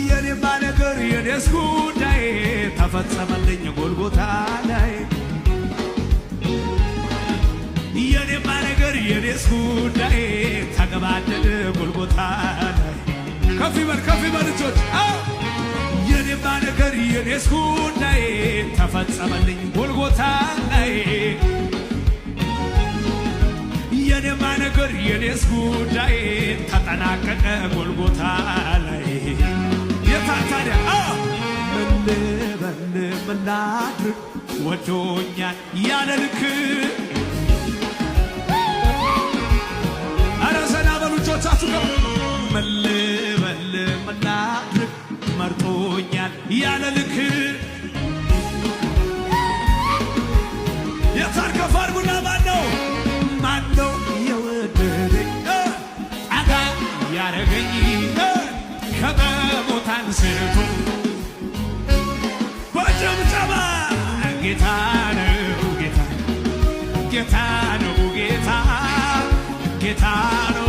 የኔማ ነገር የኔስ ጉዳይ ተፈጸመልኝ ጎልጎታ ላይ የኔማ ነገር የኔስ ጉዳይ ተገባደደ ጎልጎታ ላይ ከፍ ይበል እጆች የኔማ ነገር የኔስ ጉዳይ ተፈጸመልኝ ጎልጎታ ላይ የኔማ ነገር የኔስ ጉዳይ ተጠናቀቀ ጎልጎታ ላይ የታታዲያ ምን ላድርግ ወዶኛል ያለ ልክ አረ ዘና በሉ እጆቻችሁ ምን ላድርግ መርጦኛል ያለ ልክ የታርከፍ አድርጉና ማነው የወደደኝ ጠጋ ያረገኝ ከመሞት አንስቶ በጭብጨባ ጌታ ነው ጌታ ጌታ ነው ጌታ ጌታ ነው